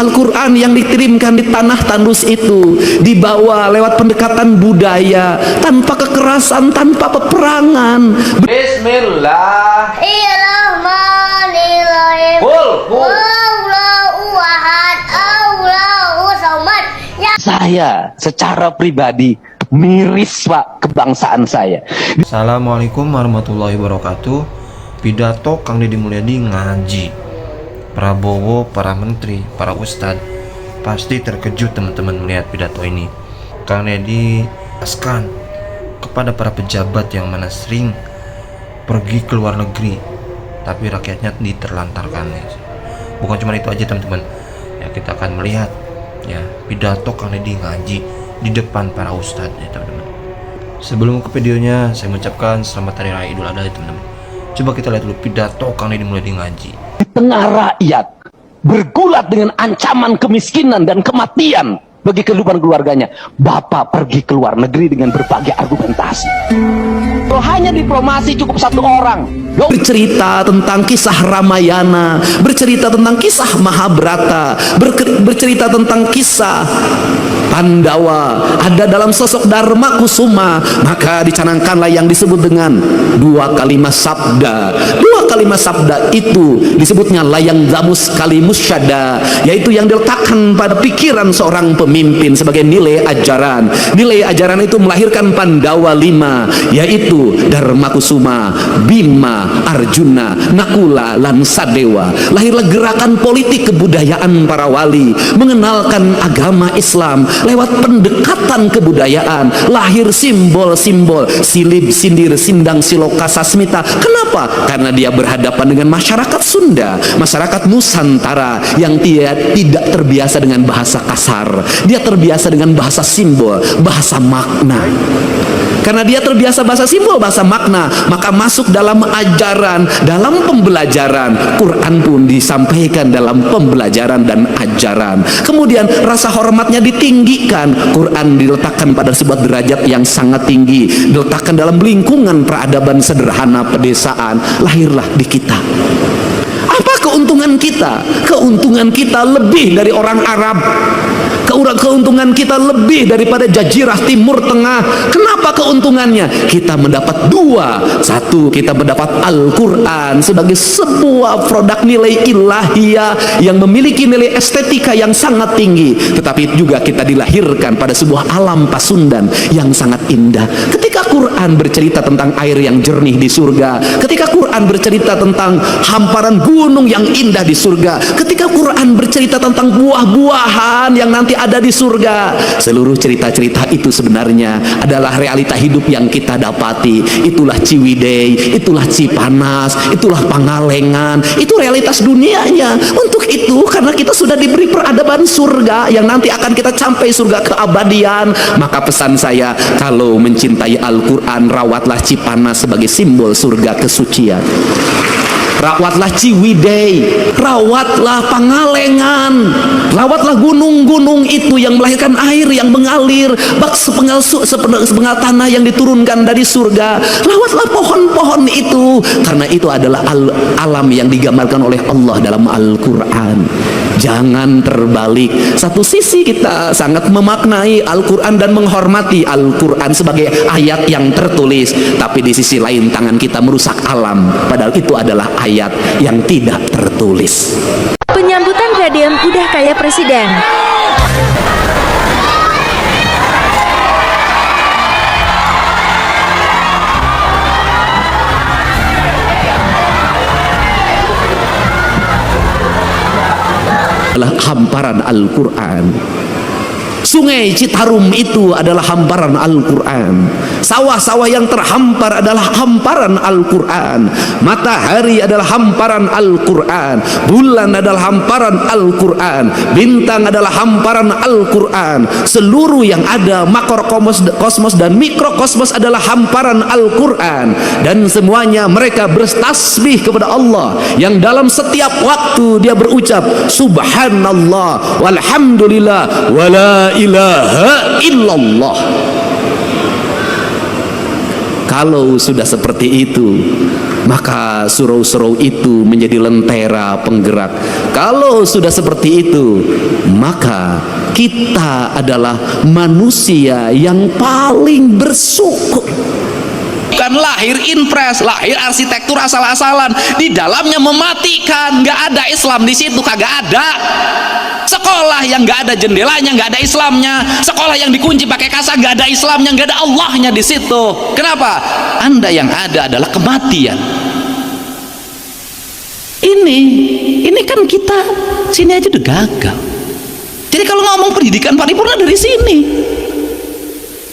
Al-Quran yang dikirimkan di tanah tandus itu dibawa lewat pendekatan budaya, tanpa kekerasan, tanpa peperangan. Bismillahirrahmanirrahim. Wallahu ahad, Allahu samad. Saya secara pribadi miris Pak kebangsaan saya. Assalamualaikum warahmatullahi wabarakatuh. Pidato Kang Deddy Mulyadi ngaji. Prabowo, para menteri, para ustadz pasti terkejut teman-teman melihat pidato ini. Kang Deddy jelaskan kepada para pejabat yang mana sering pergi ke luar negeri tapi rakyatnya diterlantarkan. Bukan cuma itu aja teman-teman, ya kita akan melihat ya pidato Kang Deddy ngaji di depan para ustadz ya teman-teman. Sebelum ke videonya, saya mengucapkan selamat Hari Raya Idul Adha ya teman-teman. Coba kita lihat dulu pidato Kang Deddy Mulyadi ngaji. Di tengah rakyat bergulat dengan ancaman kemiskinan dan kematian bagi kehidupan keluarganya, Bapak pergi ke luar negeri dengan berbagai argumentasi. Kalau hanya diplomasi cukup satu orang, bercerita tentang kisah Ramayana, bercerita tentang kisah Mahabharata, bercerita tentang kisah Pandawa, ada dalam sosok Dharma Kusuma, maka dicanangkanlah yang disebut dengan dua kalimat sabda. Dua kalimat sabda itu disebutnya layang zamus kalimus syada, yaitu yang diletakkan pada pikiran seorang pemimpin sebagai nilai ajaran. Nilai ajaran itu melahirkan Pandawa 5, yaitu Dharma Kusuma, Bima, Arjuna, Nakula, dan Sadewa. Lahirlah gerakan politik kebudayaan para wali, mengenalkan agama Islam lewat pendekatan kebudayaan. Lahir simbol-simbol silib, sindir, sindang, siloka, sasmita. Kenapa? Karena dia berhadapan dengan masyarakat Sunda, masyarakat Nusantara yang tidak terbiasa dengan bahasa kasar. Dia terbiasa dengan bahasa simbol, bahasa makna. Karena dia terbiasa bahasa simbol, bahasa makna, maka masuk dalam ajaran, dalam pembelajaran. Quran pun disampaikan dalam pembelajaran dan ajaran. Kemudian rasa hormatnya ditinggikan. Quran diletakkan pada sebuah derajat yang sangat tinggi, diletakkan dalam lingkungan peradaban sederhana pedesaan. Lahirlah di kita. Apa keuntungan kita? Keuntungan kita lebih dari orang Arab. Keuntungan kita lebih daripada jazirah Timur Tengah. Kenapa keuntungannya? Kita mendapat dua. Satu, kita mendapat Al-Quran sebagai sebuah produk nilai ilahiyah yang memiliki nilai estetika yang sangat tinggi. Tetapi juga kita dilahirkan pada sebuah alam pasundan yang sangat indah. Ketika Quran bercerita tentang air yang jernih di surga, ketika Quran bercerita tentang hamparan gunung yang indah di surga, ketika Quran bercerita tentang buah-buahan yang nanti ada di surga, seluruh cerita-cerita itu sebenarnya adalah realita hidup yang kita dapati. Itulah Ciwidey, itulah Cipanas, itulah Pangalengan, itu realitas dunianya. Untuk itu, karena kita sudah diberi peradaban surga yang nanti akan kita sampai surga keabadian, maka pesan saya, kalau mencintai Al-Quran, rawatlah Cipanas sebagai simbol surga kesucian. Rawatlah Ciwidey, rawatlah Pangalengan, rawatlah gunung-gunung itu yang melahirkan air yang mengalir, bak sepenggal tanah yang diturunkan dari surga. Rawatlah pohon-pohon itu, karena itu adalah alam yang digambarkan oleh Allah dalam Al-Quran. Jangan terbalik. Satu sisi kita sangat memaknai Al-Quran dan menghormati Al-Quran sebagai ayat yang tertulis, tapi di sisi lain tangan kita merusak alam, padahal itu adalah ayat yang tidak tertulis. Penyambutan Raden udah kayak presiden. Adalah hamparan Al-Quran. Sungai Citarum itu adalah hamparan Al-Quran. Sawah-sawah yang terhampar adalah hamparan Al-Quran. Matahari adalah hamparan Al-Quran. Bulan adalah hamparan Al-Quran. Bintang adalah hamparan Al-Quran. Seluruh yang ada, makrokosmos dan mikrokosmos adalah hamparan Al-Quran. Dan semuanya mereka bertasbih kepada Allah, yang dalam setiap waktu dia berucap Subhanallah walhamdulillah wala ilaha illallah. Kalau sudah seperti itu, maka surau-surau itu menjadi lentera penggerak. Kalau sudah seperti itu, maka kita adalah manusia yang paling bersyukur. Bukan lahir impres, lahir arsitektur asal-asalan, di dalamnya mematikan. Nggak ada Islam di situ, kagak ada. Sekolah yang nggak ada jendelanya, nggak ada Islamnya. Sekolah yang dikunci pakai kasa, nggak ada Islamnya, nggak ada Allahnya di situ. Kenapa? Anda yang ada adalah kematian. Ini kan kita sini aja udah gagal. Jadi kalau ngomong pendidikan paripurna dari sini.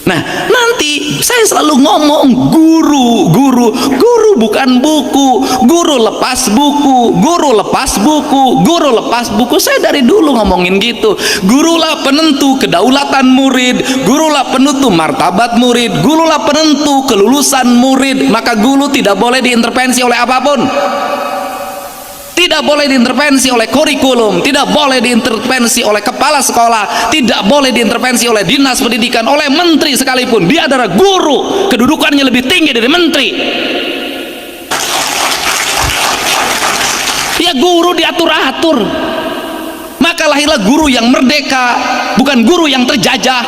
Nah, nanti saya selalu ngomong guru bukan buku, guru lepas buku, guru lepas buku, guru lepas buku. Saya dari dulu ngomongin gitu. Gurulah penentu kedaulatan murid, gurulah penentu martabat murid, gurulah penentu kelulusan murid. Maka guru tidak boleh diintervensi oleh apapun. Tidak boleh diintervensi oleh kurikulum, tidak boleh diintervensi oleh kepala sekolah, tidak boleh diintervensi oleh dinas pendidikan, oleh menteri sekalipun. Dia adalah guru, kedudukannya lebih tinggi dari menteri. Ya, guru diatur-atur. Maka lahirlah guru yang merdeka, bukan guru yang terjajah.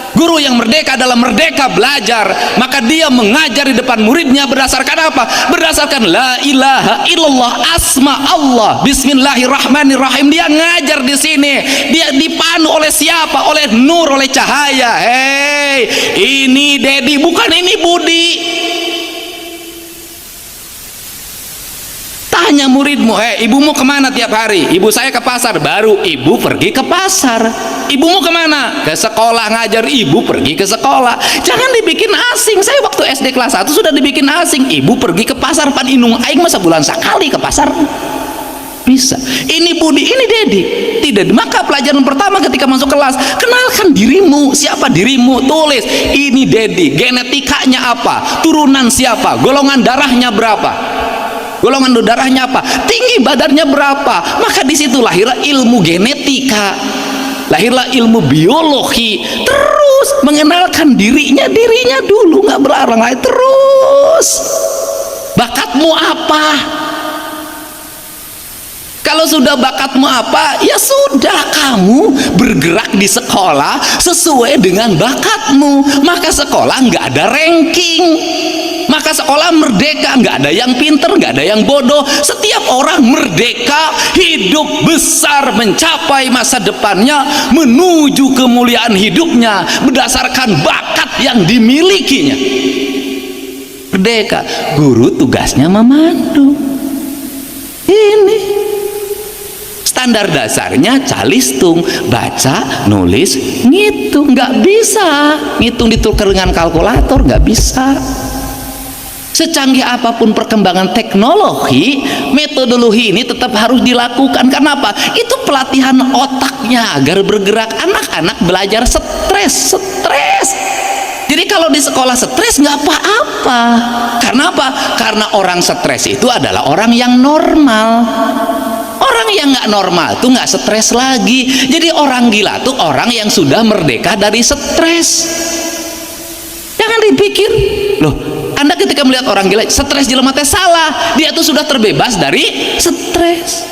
Guru yang merdeka adalah merdeka belajar. Maka dia mengajar di depan muridnya berdasarkan apa? Berdasarkan la ilaha illallah, asma Allah, bismillahirrahmanirrahim. Dia ngajar di sini. Dia dipandu oleh siapa? Oleh nur, oleh cahaya. Hei, ini Dedi, bukan ini Budi. Tanya muridmu, ibumu kemana tiap hari? Ibu saya ke pasar. Baru ibu pergi ke pasar. Ibumu kemana? Ke sekolah ngajar. Ibu pergi ke sekolah. Jangan dibikin asing. Saya waktu SD kelas 1 sudah dibikin asing. Ibu pergi ke pasar. Pan inung aing masa bulan sekali ke pasar. Bisa. Ini Budi, ini Dedi. Tidak. Maka pelajaran pertama ketika masuk kelas, kenalkan dirimu. Siapa dirimu? Tulis. Ini Dedi. Genetikanya apa? Turunan siapa? Golongan darahnya berapa? Golongan darahnya apa? Tinggi badannya berapa? Maka di situ lahirlah ilmu genetika, lahirlah ilmu biologi. Terus mengenalkan dirinya dulu, nggak berlarang lain. Terus bakatmu apa? Kalau sudah bakatmu apa, ya sudah, kamu bergerak di sekolah sesuai dengan bakatmu. Maka sekolah nggak ada ranking. Maka sekolah merdeka, nggak ada yang pinter, nggak ada yang bodoh. Setiap orang merdeka, hidup besar, mencapai masa depannya, menuju kemuliaan hidupnya berdasarkan bakat yang dimilikinya. Merdeka. Guru tugasnya memandu. Ini standar dasarnya calistung, baca, nulis, ngitung. Nggak bisa ngitung ditukar dengan kalkulator, nggak bisa. Secanggih apapun perkembangan teknologi, metodologi ini tetap harus dilakukan. Kenapa? Itu pelatihan otaknya agar bergerak. Anak-anak belajar stres. Jadi kalau di sekolah stres nggak apa-apa. Karena apa? Karena orang stres itu adalah orang yang normal. Orang yang nggak normal tuh nggak stres lagi. Jadi orang gila tuh orang yang sudah merdeka dari stres. Jangan dipikir, loh, Anda ketika melihat orang gila stres jelema teh salah. Dia tuh sudah terbebas dari stres.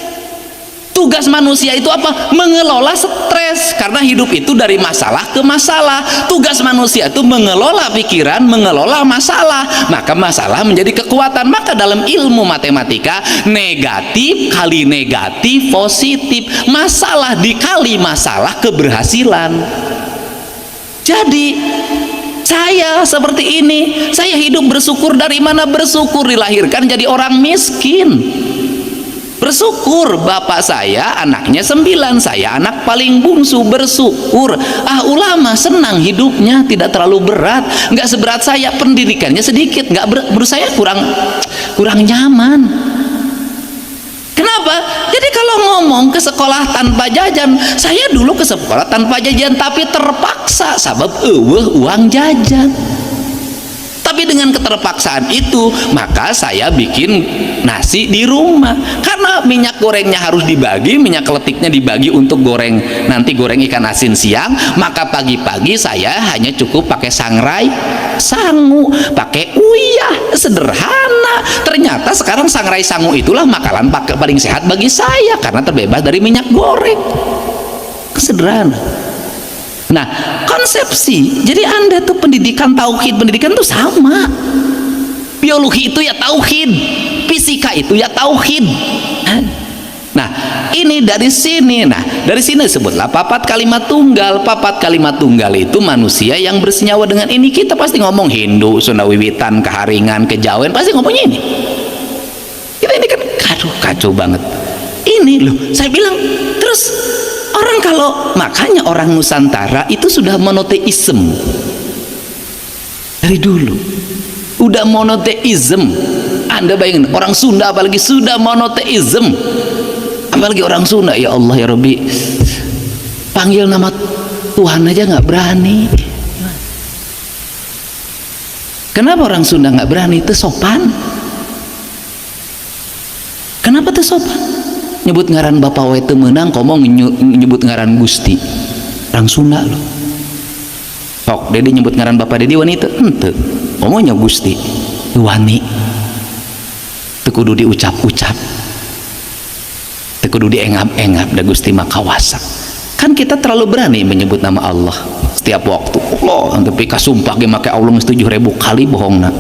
Tugas manusia itu apa? Mengelola stres. Karena hidup itu dari masalah ke masalah. Tugas manusia itu mengelola pikiran, mengelola masalah. Maka masalah menjadi kekuatan. Maka dalam ilmu matematika, negatif kali negatif positif. Masalah dikali masalah keberhasilan. Jadi saya seperti ini, saya hidup bersyukur. Dari mana bersyukur? Dilahirkan jadi orang miskin. Bersyukur bapak saya anaknya 9, saya anak paling bungsu. Bersyukur. Ulama senang hidupnya, tidak terlalu berat, nggak seberat saya, pendidikannya sedikit, nggak menurut saya kurang nyaman. Kenapa? Jadi kalau ngomong ke sekolah tanpa jajan, saya dulu ke sekolah tanpa jajan tapi terpaksa sabab uang jajan. Tapi Tapi dengan keterpaksaan itu, maka saya bikin nasi di rumah. Karena minyak gorengnya harus dibagi, minyak keletiknya dibagi untuk goreng, nanti goreng ikan asin siang, maka pagi-pagi saya hanya cukup pakai sangrai sangu, pakai uyah, sederhana. Ternyata sekarang sangrai sangu itulah makanan paling sehat bagi saya karena terbebas dari minyak goreng. Sederhana. Nah, konsepsi, jadi Anda tuh pendidikan tauhid, pendidikan tuh sama. Biologi itu ya tauhid, fisika itu ya tauhid. Nah, ini dari sini. Nah, dari sini disebutlah papat kalimat tunggal. Papat kalimat tunggal itu manusia yang bersenyawa dengan ini. Kita pasti ngomong Hindu, Sunda Wiwitan, Keharingan, Kejawen, pasti ngomongnya ini. Kita ini kan kacau banget. Ini loh, saya bilang terus orang kalau, makanya orang Nusantara itu sudah monoteisme dari dulu, udah monoteisme. Anda bayangin orang Sunda apalagi sudah monoteisme, apalagi orang Sunda, ya Allah ya Rabbi, panggil nama Tuhan aja nggak berani. Kenapa orang Sunda nggak berani? Itu sopan. Kenapa itu sopan? Nyebut ngaran Bapak we teu meunang, ngomong nyebut ngaran Gusti. Orang Sunda loh. Sok Dedi nyebut ngaran Bapak Dedi wani teu? Henteu. Ngomongnya Gusti. Wani. Teu kudu diucap-ucap. Teu kudu diengap-engap, da Gusti mah kawasa. Kan kita terlalu berani menyebut nama Allah setiap waktu. Allah, tapi kasumpah ge make Allah 7.000 kali bohongna.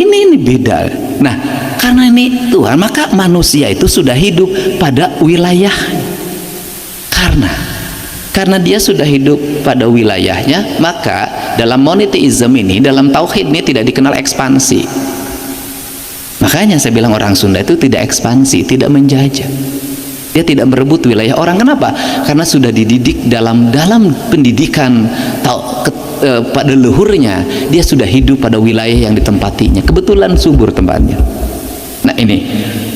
Ini beda. Nah, karena ini Tuhan, maka manusia itu sudah hidup pada wilayah. Karena dia sudah hidup pada wilayahnya, maka dalam monoteisme ini, dalam tauhid ini tidak dikenal ekspansi. Makanya saya bilang orang Sunda itu tidak ekspansi, tidak menjajah. Dia tidak merebut wilayah orang. Kenapa? Karena sudah dididik dalam pendidikan pada leluhurnya, dia sudah hidup pada wilayah yang ditempatinya. Kebetulan subur tempatnya. Nah ini,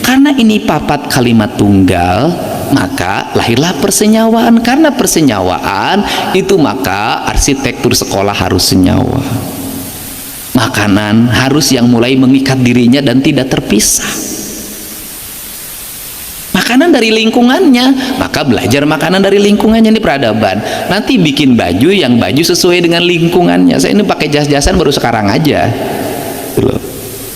karena ini papat kalimat tunggal, maka lahirlah persenyawaan. Karena persenyawaan itu, maka arsitektur sekolah harus senyawa. Makanan harus yang mulai mengikat dirinya dan tidak terpisah. Makanan dari lingkungannya, maka belajar makanan dari lingkungannya. Ini peradaban. Nanti bikin baju yang baju sesuai dengan lingkungannya. Saya ini pakai jas-jasan baru sekarang aja gitu loh.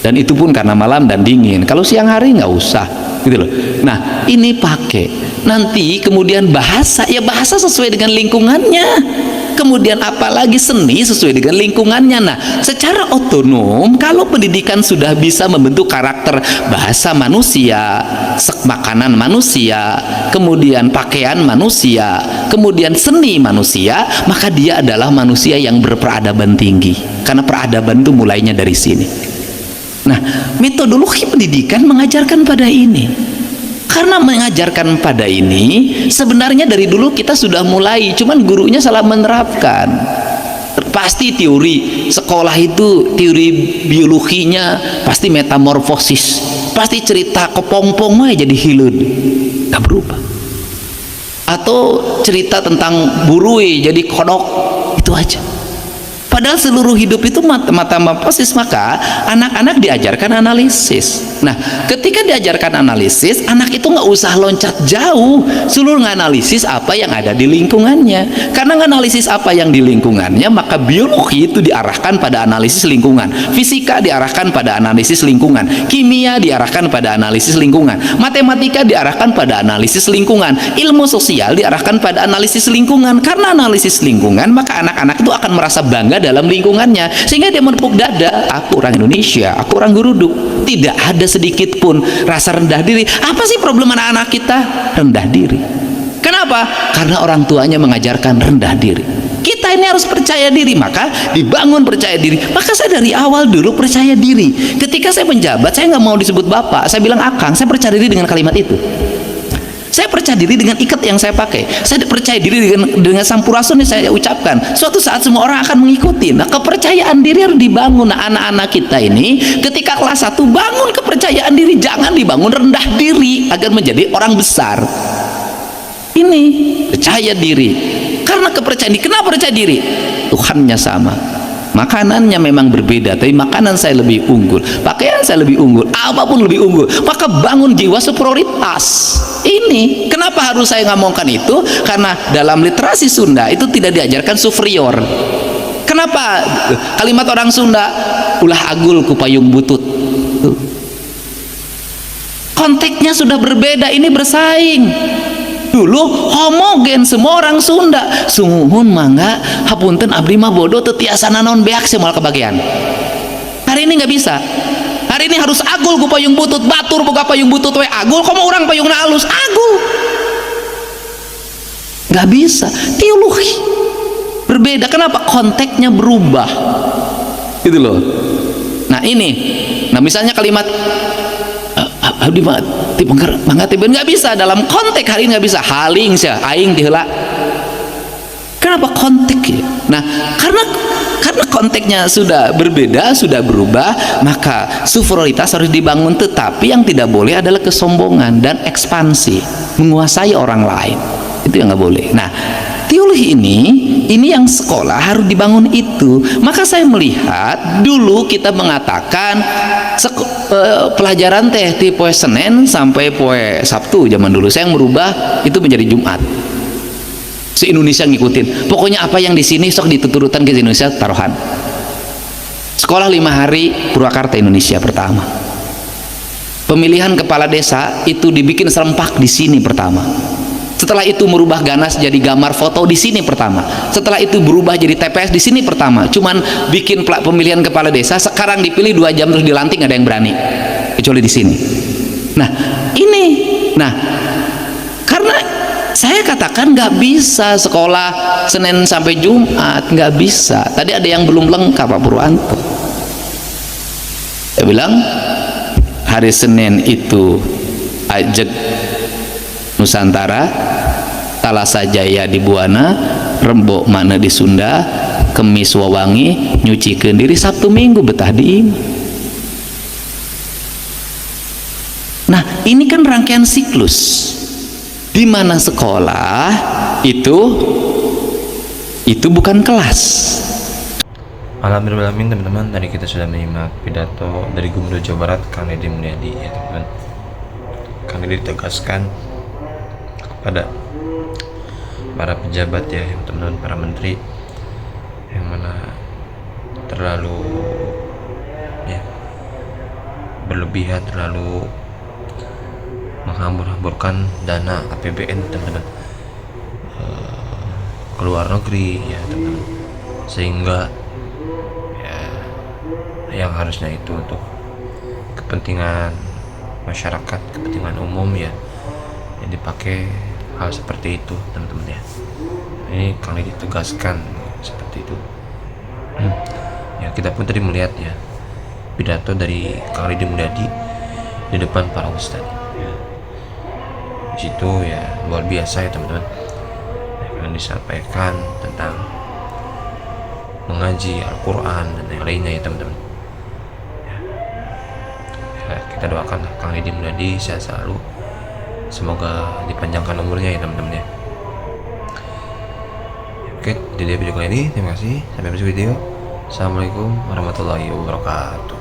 Dan itu pun karena malam dan dingin. Kalau siang hari nggak usah gitu loh. Nah ini pakai. Nanti kemudian bahasa, ya bahasa sesuai dengan lingkungannya. Kemudian apalagi seni sesuai dengan lingkungannya. Nah, secara otonom kalau pendidikan sudah bisa membentuk karakter bahasa manusia, makanan manusia, kemudian pakaian manusia, kemudian seni manusia, maka dia adalah manusia yang berperadaban tinggi. Karena peradaban itu mulainya dari sini. Nah, metodologi pendidikan mengajarkan pada ini. Karena mengajarkan pada ini, sebenarnya dari dulu kita sudah mulai, cuman gurunya salah menerapkan. Pasti teori sekolah itu, teori biologinya pasti metamorfosis, pasti cerita kepompong aja jadi hileud, gak berubah. Atau cerita tentang burui jadi kodok, itu aja. Padahal seluruh hidup itu metamorfosis. Maka anak-anak diajarkan analisis. Nah, ketika diajarkan analisis, anak itu nggak usah loncat jauh, seluruh analisis apa yang ada di lingkungannya. Karena analisis apa yang di lingkungannya, maka biologi itu diarahkan pada analisis lingkungan, fisika diarahkan pada analisis lingkungan, kimia diarahkan pada analisis lingkungan, matematika diarahkan pada analisis lingkungan, ilmu sosial diarahkan pada analisis lingkungan. Karena analisis lingkungan, maka anak-anak itu akan merasa bangga dalam lingkungannya, sehingga dia menepuk dada, aku orang Indonesia, aku orang Guruduk. Tidak ada sedikit pun rasa rendah diri. Apa sih problem anak-anak kita? Rendah diri. Kenapa? Karena orang tuanya mengajarkan rendah diri. Kita ini harus percaya diri, maka dibangun percaya diri. Maka saya dari awal dulu percaya diri. Ketika saya menjabat, saya nggak mau disebut bapak, saya bilang akang. Saya percaya diri dengan kalimat itu. Saya percaya diri dengan ikat yang saya pakai. Saya percaya diri dengan sampurasun yang saya ucapkan. Suatu saat semua orang akan mengikuti. Nah, kepercayaan diri harus dibangun. Nah, anak-anak kita ini ketika kelas 1 bangun kepercayaan diri, jangan dibangun rendah diri agar menjadi orang besar. Ini percaya diri. Karena kepercayaan diri. Kenapa percaya diri? Tuhannya sama. makanannya memang berbeda, tapi makanan saya lebih unggul, pakaian saya lebih unggul, apapun lebih unggul, maka bangun jiwa superioritas. Ini kenapa harus saya ngomongkan itu, karena dalam literasi Sunda itu tidak diajarkan superior. Kenapa kalimat orang Sunda ulah agul ku payung butut, konteksnya sudah berbeda, ini bersaing. Dulu homogen semua orang Sunda, sumuhun mangga hapunten abdi mah bodoh tetiasa naon beak semoal kebagian. Hari ini nggak bisa, hari ini harus agul ku payung butut, batur boga payung butut we agul, komo orang payungna alus agul, nggak bisa. Teologi berbeda, kenapa? Konteksnya berubah gitu loh. Nah ini, nah misalnya kalimat abdi mati mangga teh nggak bisa dalam konteks hari ini, nggak bisa haling sia aing diheula. Kenapa konteks ya? Nah karena konteksnya sudah berbeda, sudah berubah, maka superioritas harus dibangun, tetapi yang tidak boleh adalah kesombongan dan ekspansi, menguasai orang lain, itu yang nggak boleh. Nah teologi ini yang sekolah harus dibangun itu. Maka saya melihat dulu kita mengatakan pelajaran teh di poe Senin sampai poe Sabtu zaman dulu, saya yang merubah itu menjadi Jumat. Se-Indonesia ngikutin, pokoknya apa yang di sini sok dituturutan ke Indonesia taruhan. Sekolah 5 hari Purwakarta Indonesia pertama. Pemilihan kepala desa itu dibikin serempak di sini pertama. Setelah itu merubah ganas jadi gambar foto di sini pertama. Setelah itu berubah jadi TPS di sini pertama. Cuman bikin pemilihan kepala desa sekarang dipilih 2 jam terus dilantik, ada yang berani kecuali di sini. Nah ini, nah karena saya katakan nggak bisa sekolah Senin sampai Jumat, nggak bisa. Tadi ada yang belum lengkap Pak Purwanto. Saya bilang hari Senin itu ajak Nusantara, Talasa Jaya di Buana, Rembok mana di Sunda, Kemis Wawangi, nyucikeun diri, Sabtu Minggu betah di ini. Nah ini kan rangkaian siklus di mana sekolah itu bukan kelas. Alhamdulillah teman-teman, tadi kita sudah menyimak pidato dari Gubernur Jawa Barat Kang Deddy Mulyadi ya teman-teman. Kang Deddy ditegaskan kepada para pejabat ya teman-teman, para menteri yang mana terlalu ya berlebihan, terlalu menghambur-hamburkan dana APBN teman-teman ke luar negeri ya teman-teman, sehingga ya yang harusnya itu untuk kepentingan masyarakat, kepentingan umum ya yang dipakai hal seperti itu teman-teman ya. Ini Kang Deddy tegaskan seperti itu. Ya kita pun tadi melihat ya pidato dari Kang Deddy Mulyadi di depan para ustadz ya. Di situ ya luar biasa ya teman-teman, yang disampaikan tentang mengaji Al-Quran dan yang lainnya ya teman-teman ya, kita doakan Kang Deddy Mulyadi sehat selalu, semoga dipanjangkan umurnya ya teman-teman ya. Oke, jadi video kali ini terima kasih, sampai berjumpa video. Assalamualaikum warahmatullahi wabarakatuh.